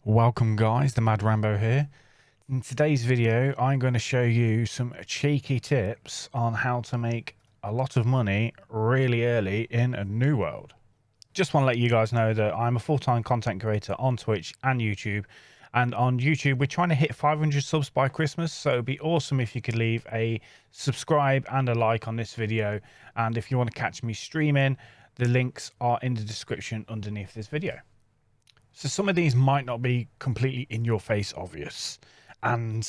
Welcome guys, the Mad Rambo here. In today's video, I'm going to show you some cheeky tips on how to make a lot of money really early in a new world. Just want to let you guys know that I'm a full-time content creator on Twitch and YouTube. And on YouTube, we're trying to hit 500 subs by Christmas. So it'd be awesome if you could leave a subscribe and a like on this video. And if you want to catch me streaming, the links are in the description underneath this video. So some of these might not be completely in your face obvious, and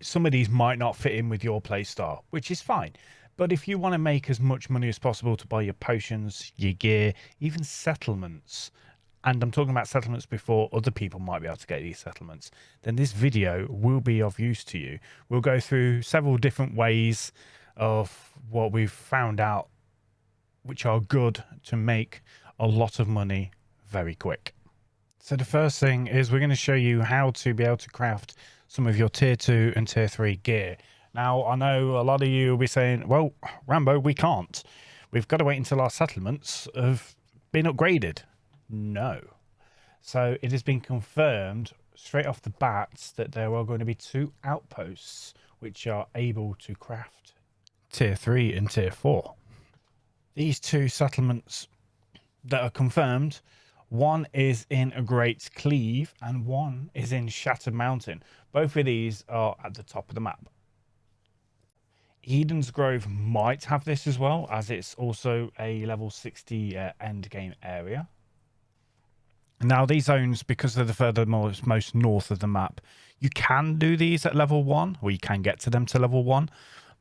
some of these might not fit in with your playstyle, which is fine. But if you want to make as much money as possible to buy your potions, your gear, even settlements, and I'm talking about settlements before other people might be able to get these settlements, then this video will be of use to you. We'll go through several different ways of what we've found out which are good to make a lot of money very quick. So the first thing is we're going to show you how to be able to craft some of your tier 2 and tier 3 gear. Now, I know a lot of you will be saying, well, Rambo, we can't. We've got to wait until our settlements have been upgraded. No. So it has been confirmed straight off the bat that there are going to be 2 outposts which are able to craft tier 3 and tier 4. These 2 settlements that are confirmed, one is in a Great Cleave and one is in Shattered Mountain. Both of these are at the top of the map. Eden's Grove might have this as well, as it's also a level 60 end game area. Now these zones, because they're the furthermost most north of the map, you can do these at level 1, or you can get to them to level 1.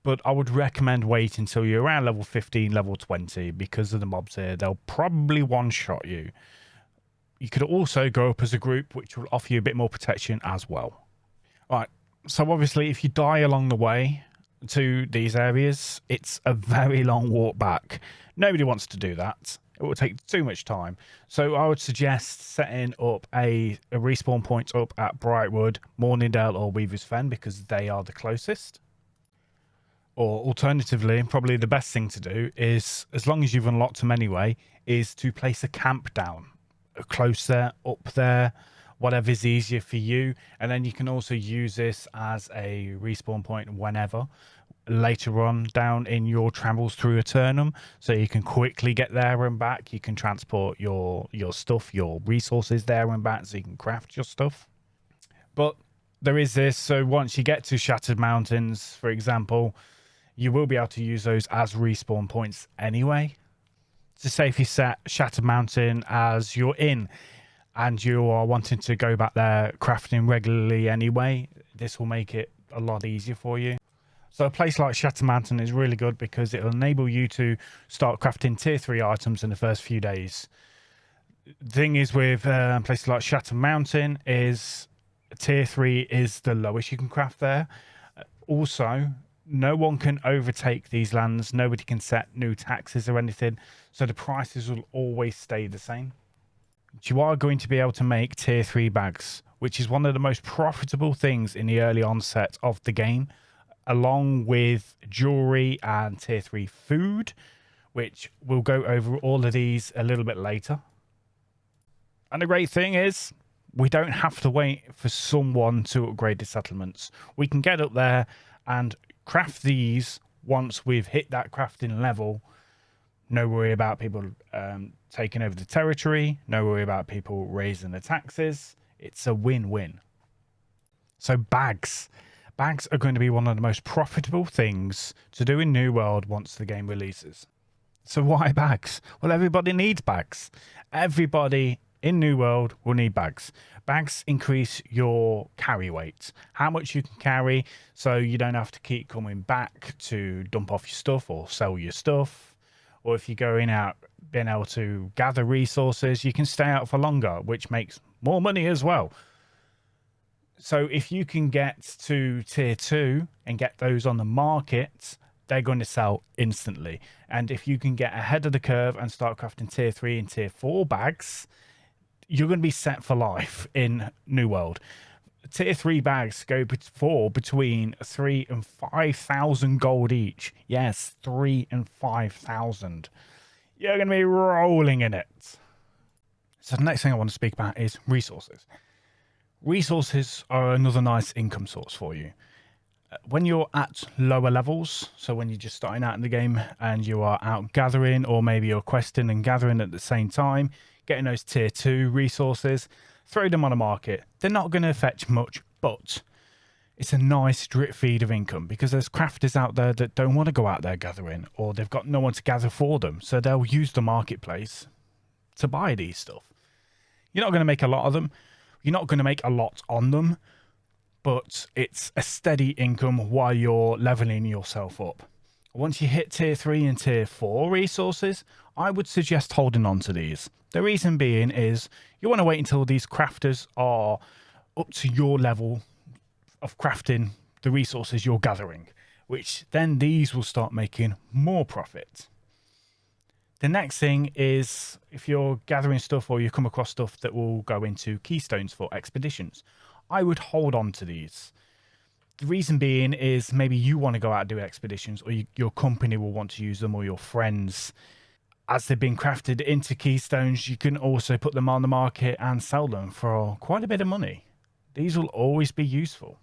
But I would recommend wait until you're around level 15, level 20, because of the mobs here. They'll probably one-shot you. You could also go up as a group, which will offer you a bit more protection as well. All right, so obviously if you die along the way to these areas, it's a very long walk back. Nobody wants to do that. It will take too much time. So I would suggest setting up a respawn point up at Brightwood, Morningdale or Weaver's Fen, because they are the closest. Or alternatively, probably the best thing to do is, as long as you've unlocked them anyway, is to place a camp down. Close there, up there, whatever's easier for you. And then you can also use this as a respawn point whenever later on down in your travels through Eternum, so you can quickly get there and back. You can transport your stuff, your resources there and back, so you can craft your stuff. But there is this, so once you get to Shattered Mountains, for example, you will be able to use those as respawn points anyway. So say if you set Shattered Mountain as your inn and you are wanting to go back there crafting regularly anyway, this will make it a lot easier for you. So a place like Shattered Mountain is really good because it will enable you to start crafting tier 3 items in the first few days. The thing is with places like Shattered Mountain is tier 3 is the lowest you can craft there. Also, no one can overtake these lands. Nobody can set new taxes or anything. So the prices will always stay the same. You are going to be able to make tier 3 bags, which is one of the most profitable things in the early onset of the game, along with jewelry and tier 3 food, which we'll go over all of these a little bit later. And the great thing is, we don't have to wait for someone to upgrade the settlements. We can get up there and craft these once we've hit that crafting level. No worry about people taking over the territory. No worry about people raising the taxes. It's a win-win. So bags. Bags are going to be one of the most profitable things to do in New World once the game releases. So why bags? Well, everybody needs bags. Everybody in New World will need bags. Bags increase your carry weight, how much you can carry, so you don't have to keep coming back to dump off your stuff or sell your stuff. Or if you're going out being able to gather resources, you can stay out for longer, which makes more money as well. So if you can get to tier 2 and get those on the market, they're going to sell instantly. And if you can get ahead of the curve and start crafting tier 3 and tier 4 bags, you're going to be set for life in New World. Tier 3 bags go for between 3,000 and 5,000 gold each. Yes, 3,000 and 5,000. You're going to be rolling in it. So the next thing I want to speak about is resources. Resources are another nice income source for you. When you're at lower levels, so when you're just starting out in the game and you are out gathering, or maybe you're questing and gathering at the same time, getting those tier 2 resources, throw them on a market. They're not going to fetch much, but it's a nice drip feed of income, because there's crafters out there that don't want to go out there gathering, or they've got no one to gather for them, so they'll use the marketplace to buy these stuff. You're not going to make a lot of them, you're not going to make a lot on them, but it's a steady income while you're leveling yourself up. Once you hit tier 3 and tier 4 resources, I would suggest holding on to these. The reason being is you want to wait until these crafters are up to your level of crafting the resources you're gathering, which then these will start making more profit. The next thing is, if you're gathering stuff or you come across stuff that will go into keystones for expeditions, I would hold on to these. The reason being is maybe you want to go out and do expeditions, or your company will want to use them, or your friends. As they've been crafted into keystones, you can also put them on the market and sell them for quite a bit of money. These will always be useful.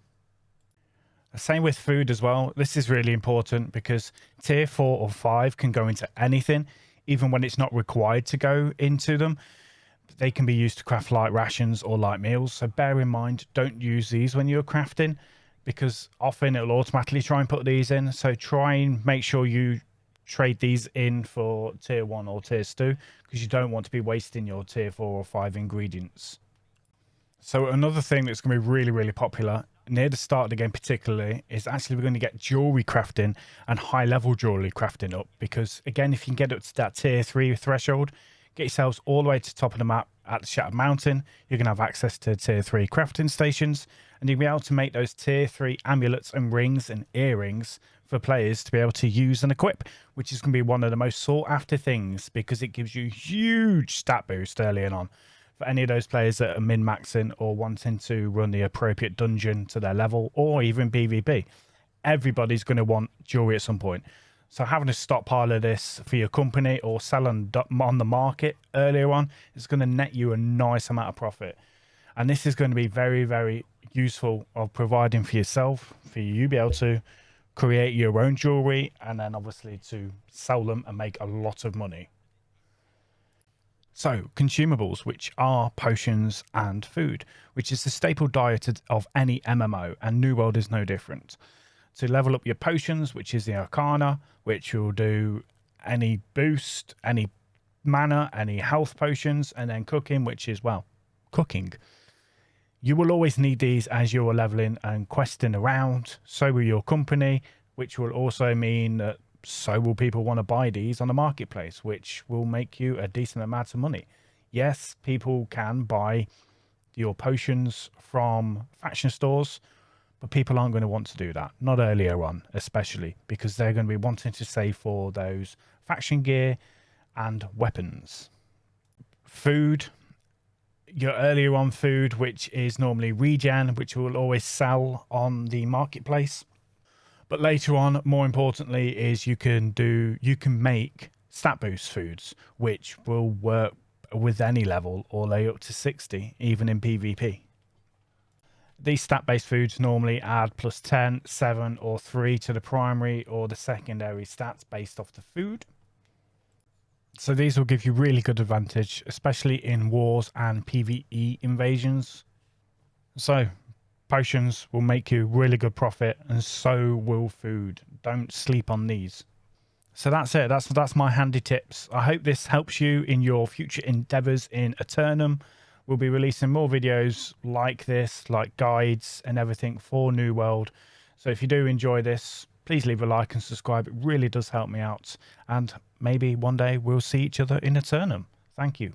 Same with food as well. This is really important because tier 4 or 5 can go into anything, even when it's not required to go into them. They can be used to craft light rations or light meals. So bear in mind, don't use these when you're crafting, because often it'll automatically try and put these in. So try and make sure you trade these in for tier 1 or tier 2, because you don't want to be wasting your tier 4 or 5 ingredients. So another thing that's going to be really, really popular near the start of the game particularly is actually we're going to get jewelry crafting and high level jewelry crafting up, because again, if you can get up to that tier 3 threshold, get yourselves all the way to the top of the map at the Shattered Mountain, you're going to have access to tier 3 crafting stations, and you'll be able to make those tier 3 amulets and rings and earrings for players to be able to use and equip, which is going to be one of the most sought after things, because it gives you huge stat boost early on for any of those players that are min-maxing or wanting to run the appropriate dungeon to their level, or even PvP. Everybody's going to want jewelry at some point. So having a stockpile of this for your company or selling on the market earlier on is going to net you a nice amount of profit. And this is going to be very, very useful of providing for yourself, for you to be able to create your own jewelry, and then obviously to sell them and make a lot of money. So, consumables, which are potions and food, which is the staple diet of any MMO, and New World is no different. To level up your potions, which is the Arcana, which will do any boost, any mana, any health potions, and then cooking, which is, well, cooking. You will always need these as you're leveling and questing around. So will your company, which will also mean that so will people want to buy these on the marketplace, which will make you a decent amount of money. Yes, people can buy your potions from faction stores, but people aren't going to want to do that. Not earlier on, especially, because they're going to be wanting to save for those faction gear and weapons. Food, your earlier on food, which is normally regen, which will always sell on the marketplace. But later on, more importantly, is you can make stat boost foods, which will work with any level all the way up to 60, even in PvP. These stat-based foods normally add plus 10, 7, or 3 to the primary or the secondary stats based off the food. So these will give you really good advantage, especially in wars and PvE invasions. So potions will make you really good profit, and so will food. Don't sleep on these. So that's it. That's my handy tips. I hope this helps you in your future endeavors in Eternum. We'll be releasing more videos like this, like guides and everything for New World. So if you do enjoy this, please leave a like and subscribe. It really does help me out. And maybe one day we'll see each other in Eternum. Thank you.